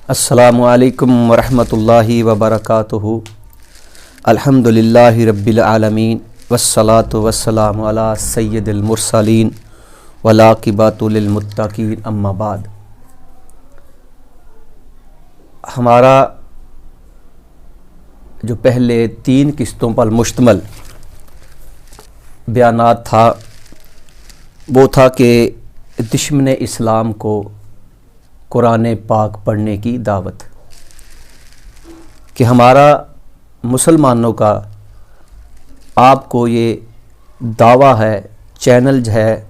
السلام علیکم ورحمۃ اللہ وبرکاتہ۔ الحمدللہ رب العالمین والصلاة والسلام علی سید المرسلین والعاقبۃ للمتقین، اما بعد۔ ہمارا جو پہلے 3 قسطوں پر مشتمل بیانات تھا وہ تھا کہ دشمن اسلام کو قرآن پاک پڑھنے کی دعوت، کہ ہمارا مسلمانوں کا آپ کو یہ دعویٰ ہے، چیلنج ہے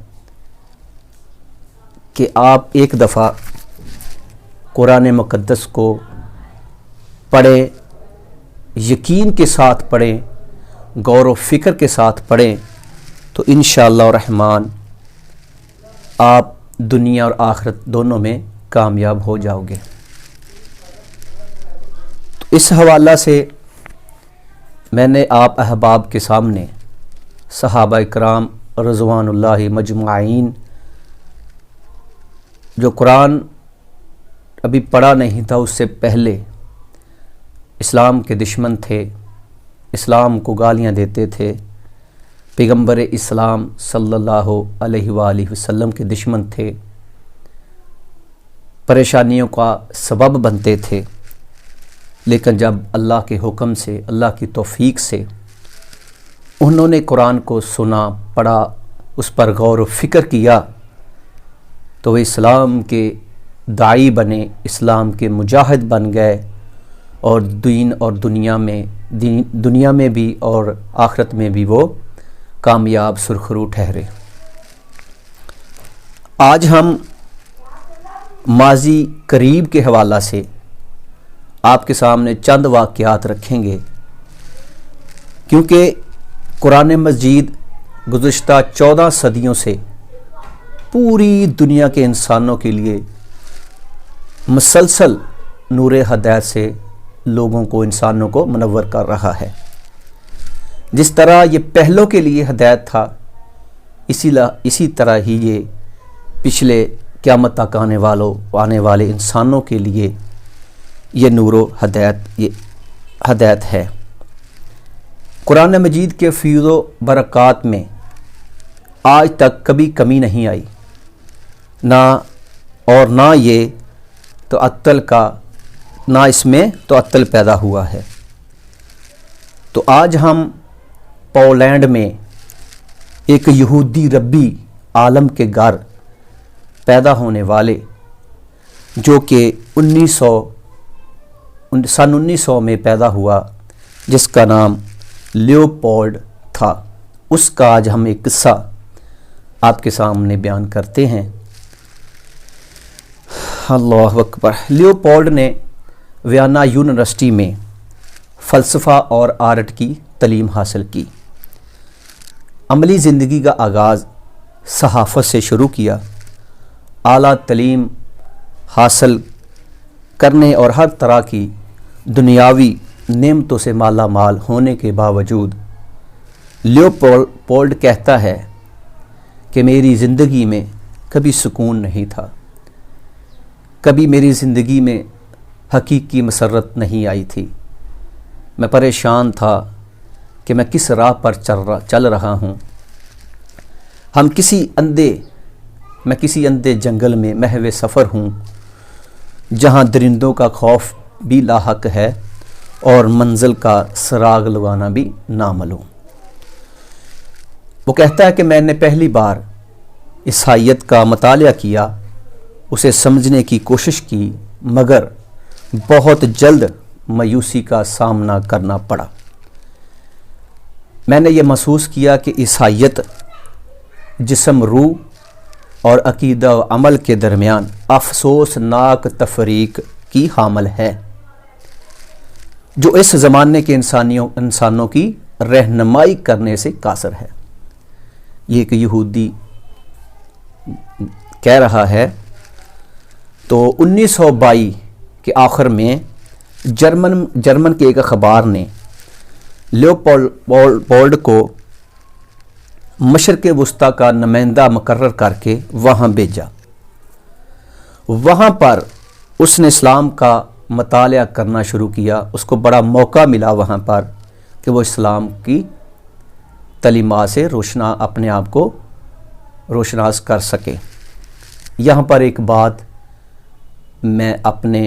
کہ آپ ایک دفعہ قرآن مقدس کو پڑھیں، یقین کے ساتھ پڑھیں، غور و فکر کے ساتھ پڑھیں، تو انشاءاللہ الرحمن آپ دنیا اور آخرت دونوں میں کامیاب ہو جاؤ گے۔ تو اس حوالہ سے میں نے آپ احباب کے سامنے صحابہ کرام رضوان اللہ مجمعین جو قرآن ابھی پڑھا نہیں تھا، اس سے پہلے اسلام کے دشمن تھے، اسلام کو گالیاں دیتے تھے، پیغمبر اسلام صلی اللہ علیہ وآلہ وسلم کے دشمن تھے، پریشانیوں کا سبب بنتے تھے، لیکن جب اللہ کے حکم سے، اللہ کی توفیق سے انہوں نے قرآن کو سنا، پڑھا، اس پر غور و فکر کیا، تو وہ اسلام کے داعی بنے، اسلام کے مجاہد بن گئے، اور دین اور دنیا میں بھی اور آخرت میں بھی وہ کامیاب سرخرو ٹھہرے۔ آج ہم ماضی قریب کے حوالہ سے آپ کے سامنے چند واقعات رکھیں گے، کیونکہ قرآن مجید گزشتہ 14 صدیوں سے پوری دنیا کے انسانوں کے لیے مسلسل نور ہدایت سے لوگوں کو، انسانوں کو منور کر رہا ہے۔ جس طرح یہ پہلوں کے لیے ہدایت تھا، اسی طرح ہی یہ پچھلے قیامت تک آنے والے انسانوں کے لیے یہ نور و ہدایت ہے۔ قرآن مجید کے فیض و برکات میں آج تک کبھی کمی نہیں آئی، نہ یہ تعطل کا، نہ اس میں تعطل پیدا ہوا ہے۔ تو آج ہم پولینڈ میں ایک یہودی ربی عالم کے گھر پیدا ہونے والے، جو کہ سن 1900 میں پیدا ہوا، جس کا نام لیوپولڈ تھا، اس کا آج ہم ایک قصہ آپ کے سامنے بیان کرتے ہیں۔ اللہ اکبر۔ لیوپولڈ نے ویانا یونیورسٹی میں فلسفہ اور آرٹ کی تعلیم حاصل کی۔ عملی زندگی کا آغاز صحافت سے شروع کیا۔ اعلیٰ تعلیم حاصل کرنے اور ہر طرح کی دنیاوی نعمتوں سے مالا مال ہونے کے باوجود لیوپولڈ کہتا ہے کہ میری زندگی میں کبھی سکون نہیں تھا، کبھی میری زندگی میں حقیقی مسرت نہیں آئی تھی۔ میں پریشان تھا کہ میں کس راہ پر چل رہا ہوں۔ میں کسی اندھے جنگل میں محو سفر ہوں، جہاں درندوں کا خوف بھی لاحق ہے اور منزل کا سراغ لگانا بھی نامعلوم۔ وہ کہتا ہے کہ میں نے پہلی بار عیسائیت کا مطالعہ کیا، اسے سمجھنے کی کوشش کی، مگر بہت جلد مایوسی کا سامنا کرنا پڑا۔ میں نے یہ محسوس کیا کہ عیسائیت جسم، روح اور عقیدہ و عمل کے درمیان افسوسناک تفریق کی حامل ہے، جو اس زمانے کے انسانوں کی رہنمائی کرنے سے قاصر ہے۔ یہ ایک یہودی کہہ رہا ہے۔ تو 1922 کے آخر میں جرمن کے ایک اخبار نے لیوپولڈ کو مشرق وسطیٰ کا نمائندہ مقرر کر کے وہاں بھیجا۔ وہاں پر اس نے اسلام کا مطالعہ کرنا شروع کیا، اس کو بڑا موقع ملا وہاں پر کہ وہ اسلام کی تعلیمات سے اپنے آپ کو روشناس کر سکے۔ یہاں پر ایک بات میں اپنے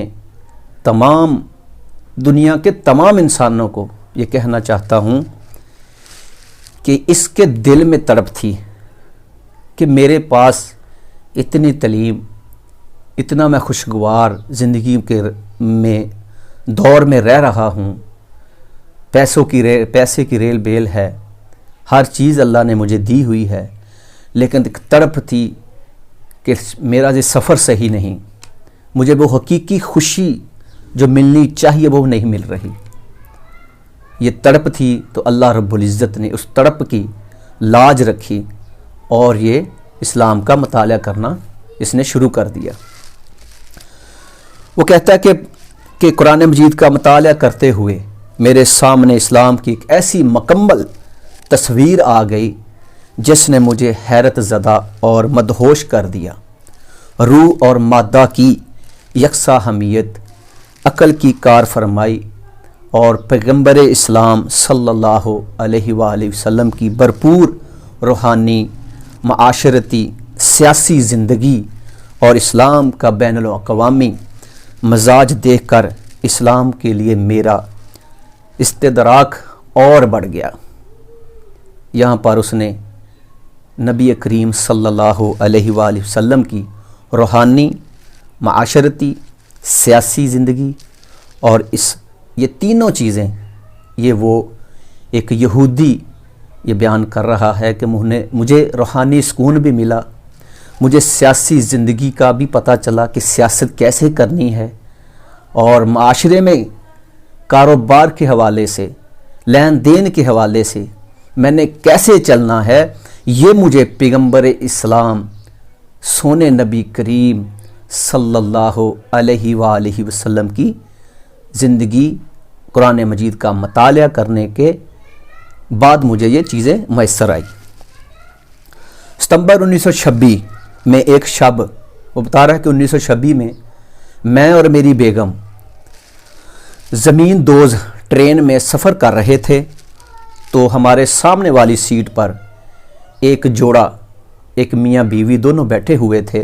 دنیا کے تمام انسانوں کو یہ کہنا چاہتا ہوں کہ اس کے دل میں تڑپ تھی کہ میرے پاس اتنی تعلیم، اتنا میں خوشگوار زندگی کے میں دور میں رہ رہا ہوں، پیسے کی ریل بیل ہے، ہر چیز اللہ نے مجھے دی ہوئی ہے، لیکن ایک تڑپ تھی کہ میرا یہ سفر صحیح نہیں، مجھے وہ حقیقی خوشی جو ملنی چاہیے وہ نہیں مل رہی۔ یہ تڑپ تھی تو اللہ رب العزت نے اس تڑپ کی لاج رکھی اور یہ اسلام کا مطالعہ کرنا اس نے شروع کر دیا۔ وہ کہتا ہے کہ قرآن مجید کا مطالعہ کرتے ہوئے میرے سامنے اسلام کی ایک ایسی مکمل تصویر آ گئی جس نے مجھے حیرت زدہ اور مدہوش کر دیا۔ روح اور مادہ کی یکساں حمیت، عقل کی کار فرمائی اور پیغمبر اسلام صلی اللہ علیہ وآلہ وسلم کی بھرپور روحانی، معاشرتی، سیاسی زندگی اور اسلام کا بین الاقوامی مزاج دیکھ کر اسلام کے لیے میرا استدراک اور بڑھ گیا۔ یہاں پر اس نے نبی کریم صلی اللہ علیہ وآلہ وسلم کی روحانی، معاشرتی، سیاسی زندگی اور یہ تینوں چیزیں، یہ وہ ایک یہودی یہ بیان کر رہا ہے کہ مجھے روحانی سکون بھی ملا، مجھے سیاسی زندگی کا بھی پتہ چلا کہ سیاست کیسے کرنی ہے، اور معاشرے میں کاروبار کے حوالے سے، لین دین کے حوالے سے میں نے کیسے چلنا ہے، یہ مجھے پیغمبر اسلام سونے نبی کریم صلی اللہ علیہ وآلہ وسلم کی زندگی، قرآن مجید کا مطالعہ کرنے کے بعد مجھے یہ چیزیں میسر آئی۔ ستمبر 1926 میں ایک شب، وہ بتا رہا ہے کہ 1926 میں اور میری بیگم زمین دوز ٹرین میں سفر کر رہے تھے تو ہمارے سامنے والی سیٹ پر ایک جوڑا، ایک میاں بیوی دونوں بیٹھے ہوئے تھے۔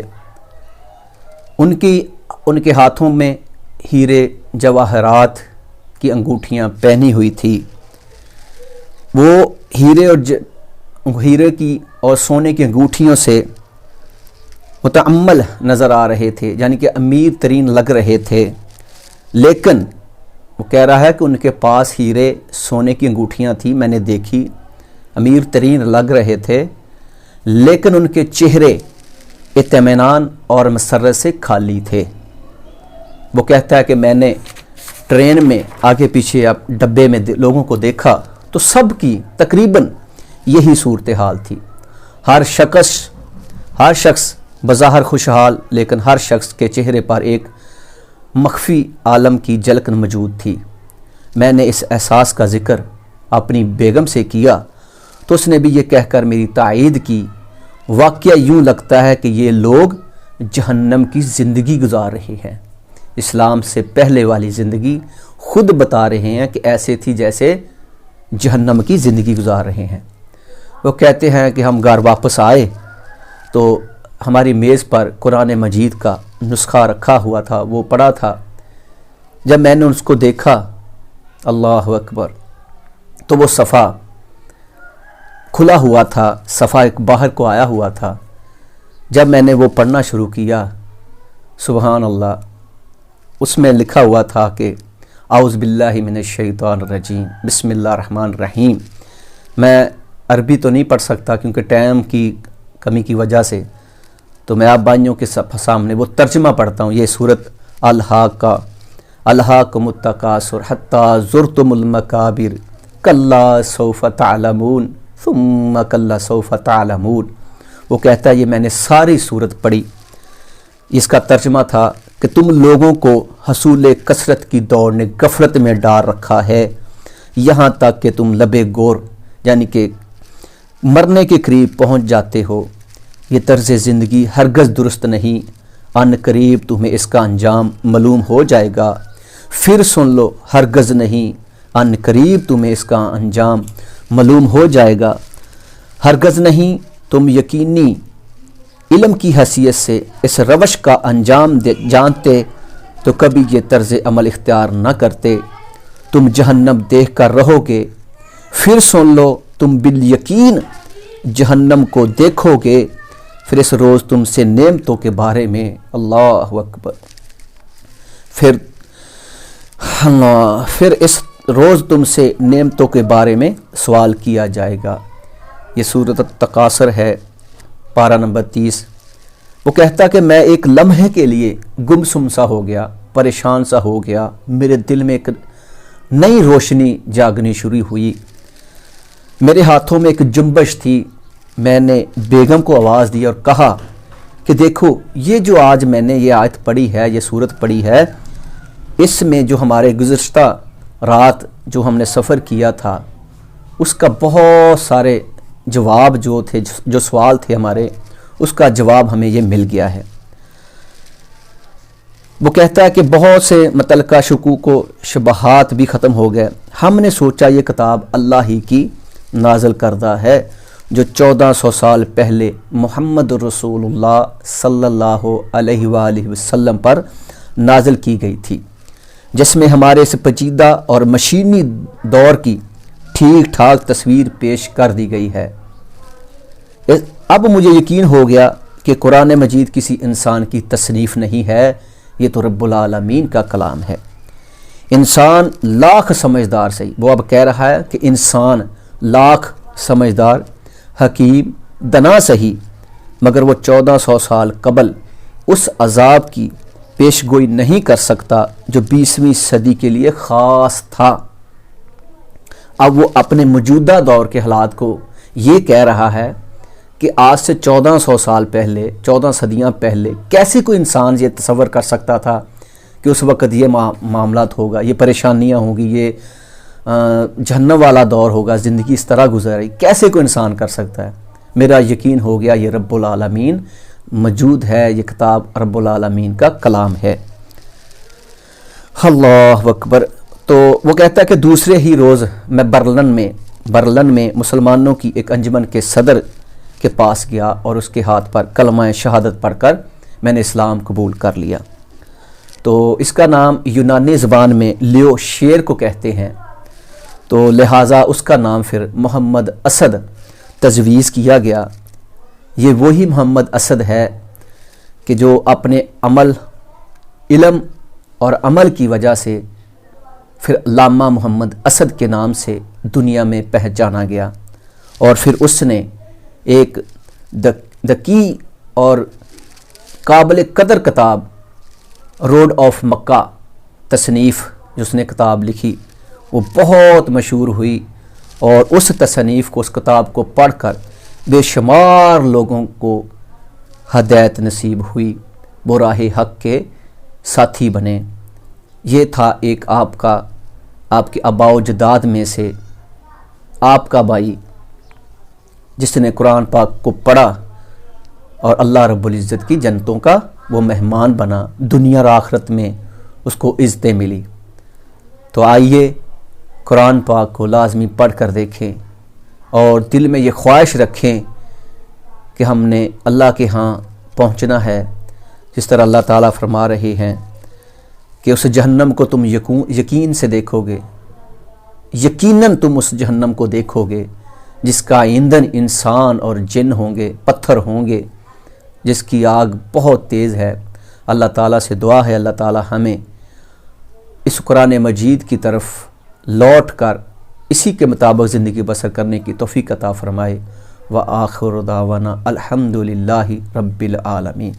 ان کے ہاتھوں میں ہیرے جواہرات کی انگوٹھیاں پہنی ہوئی تھی۔ وہ ہیرے کی اور سونے کی انگوٹھیوں سے متعمل نظر آ رہے تھے، یعنی کہ امیر ترین لگ رہے تھے، لیکن وہ کہہ رہا ہے کہ ان کے پاس ہیرے سونے کی انگوٹھیاں تھیں، میں نے دیکھی، امیر ترین لگ رہے تھے، لیکن ان کے چہرے اطمینان اور مسرت سے خالی تھے۔ وہ کہتا ہے کہ میں نے ٹرین میں آگے پیچھے ڈبے میں لوگوں کو دیکھا تو سب کی تقریباً یہی صورتحال تھی۔ ہر شخص بظاہر خوشحال، لیکن ہر شخص کے چہرے پر ایک مخفی عالم کی جھلک موجود تھی۔ میں نے اس احساس کا ذکر اپنی بیگم سے کیا تو اس نے بھی یہ کہہ کر میری تائید کی، واقعہ یوں لگتا ہے کہ یہ لوگ جہنم کی زندگی گزار رہے ہیں۔ اسلام سے پہلے والی زندگی خود بتا رہے ہیں کہ ایسے تھی جیسے جہنم کی زندگی گزار رہے ہیں۔ وہ کہتے ہیں کہ ہم گھر واپس آئے تو ہماری میز پر قرآن مجید کا نسخہ رکھا ہوا تھا، وہ پڑھا تھا۔ جب میں نے اس کو دیکھا، اللہ اکبر، تو وہ صفحہ کھلا ہوا تھا، صفحہ ایک باہر کو آیا ہوا تھا۔ جب میں نے وہ پڑھنا شروع کیا، سبحان اللہ، اس میں لکھا ہوا تھا کہ اعوذ باللہ من الشیطان الرجیم، بسم اللہ الرحمن الرحیم۔ میں عربی تو نہیں پڑھ سکتا کیونکہ ٹائم کی کمی کی وجہ سے، تو میں آپ بھائیوں کے سامنے وہ ترجمہ پڑھتا ہوں۔ یہ سورت الہاکم التکاثر حتی زرتم المقابر کلا سوف تعلمون ثم کلا سوف تعلمون۔ وہ کہتا ہے یہ میں نے ساری سورت پڑھی، اس کا ترجمہ تھا کہ تم لوگوں کو حصول کثرت کی دوڑ نے غفلت میں ڈال رکھا ہے، یہاں تک کہ تم لبے گور یعنی کہ مرنے کے قریب پہنچ جاتے ہو۔ یہ طرز زندگی ہرگز درست نہیں، ان قریب تمہیں اس کا انجام معلوم ہو جائے گا۔ پھر سن لو، ہرگز نہیں، ان قریب تمہیں اس کا انجام معلوم ہو جائے گا۔ ہرگز نہیں، تم یقینی علم کی حیثیت سے اس روش کا انجام جانتے تو کبھی یہ طرز عمل اختیار نہ کرتے، تم جہنم دیکھ کر رہو گے۔ پھر سن لو، تم بالیقین جہنم کو دیکھو گے، پھر اس روز تم سے نعمتوں کے بارے میں، اللہ اکبر، پھر اس روز تم سے نعمتوں کے بارے میں سوال کیا جائے گا۔ یہ سورۃ التکاثر ہے، پارہ نمبر 30۔ وہ کہتا کہ میں ایک لمحے کے لیے گمسم سا ہو گیا، پریشان سا ہو گیا، میرے دل میں ایک نئی روشنی جاگنی شروع ہوئی، میرے ہاتھوں میں ایک جنبش تھی۔ میں نے بیگم کو آواز دی اور کہا کہ دیکھو، یہ جو آج میں نے یہ آیت پڑھی ہے، یہ سورت پڑھی ہے، اس میں جو ہمارے گزشتہ رات جو ہم نے سفر کیا تھا اس کا بہت سارے جواب جو تھے، جو سوال تھے ہمارے، اس کا جواب ہمیں یہ مل گیا ہے۔ وہ کہتا ہے کہ بہت سے متعلقہ شکوک و شبہات بھی ختم ہو گئے۔ ہم نے سوچا یہ کتاب اللہ ہی کی نازل کردہ ہے جو 1400 سال پہلے محمد رسول اللہ صلی اللہ علیہ وآلہ وسلم پر نازل کی گئی تھی، جس میں ہمارے اس پیچیدہ اور مشینی دور کی ٹھیک ٹھاک تصویر پیش کر دی گئی ہے۔ اب مجھے یقین ہو گیا کہ قرآن مجید کسی انسان کی تصنیف نہیں ہے، یہ تو رب العالمین کا کلام ہے۔ انسان لاکھ سمجھدار صحیح، وہ اب کہہ رہا ہے کہ انسان لاکھ سمجھدار، حکیم، دنا صحیح، مگر وہ 1400 سال قبل اس عذاب کی پیش گوئی نہیں کر سکتا جو 20ویں صدی کے لیے خاص تھا۔ اب وہ اپنے موجودہ دور کے حالات کو یہ کہہ رہا ہے کہ آج سے 1400 سال پہلے، 14 صدیاں پہلے کیسے کوئی انسان یہ تصور کر سکتا تھا کہ اس وقت یہ معاملات ہوگا، یہ پریشانیاں ہوں گی، یہ جہنم والا دور ہوگا، زندگی اس طرح گزاری، کیسے کوئی انسان کر سکتا ہے؟ میرا یقین ہو گیا یہ رب العالمین موجود ہے، یہ کتاب رب العالمین کا کلام ہے۔ اللہ اکبر۔ تو وہ کہتا ہے کہ دوسرے ہی روز میں برلن میں مسلمانوں کی ایک انجمن کے صدر کے پاس گیا اور اس کے ہاتھ پر کلمہ شہادت پڑھ کر میں نے اسلام قبول کر لیا۔ تو اس کا نام یونانی زبان میں لیو شیر کو کہتے ہیں، تو لہٰذا اس کا نام پھر محمد اسد تجویز کیا گیا۔ یہ وہی محمد اسد ہے کہ جو اپنے علم اور عمل کی وجہ سے پھر علامہ محمد اسد کے نام سے دنیا میں پہچانا گیا، اور پھر اس نے ایک دقیق اور قابل قدر کتاب روڈ آف مکہ تصنیف جو اس نے کتاب لکھی، وہ بہت مشہور ہوئی، اور اس تصنیف کو، اس کتاب کو پڑھ کر بے شمار لوگوں کو ہدایت نصیب ہوئی، وہ راہ حق کے ساتھی بنے۔ یہ تھا ایک آپ کے آباء و اجداد میں سے آپ کا بھائی، جس نے قرآن پاک کو پڑھا اور اللہ رب العزت کی جنتوں کا وہ مہمان بنا، دنیا اور آخرت میں اس کو عزتیں ملی۔ تو آئیے قرآن پاک کو لازمی پڑھ کر دیکھیں اور دل میں یہ خواہش رکھیں کہ ہم نے اللہ کے ہاں پہنچنا ہے، جس طرح اللہ تعالیٰ فرما رہے ہیں کہ اس جہنم کو تم یقین سے دیکھو گے، یقیناً تم اس جہنم کو دیکھو گے جس کا ایندھن انسان اور جن ہوں گے، پتھر ہوں گے، جس کی آگ بہت تیز ہے۔ اللہ تعالیٰ سے دعا ہے اللہ تعالیٰ ہمیں اس قرآن مجید کی طرف لوٹ کر اسی کے مطابق زندگی بسر کرنے کی توفیق عطا فرمائے۔ وآخر دعوانا الحمدللہ رب العالمین۔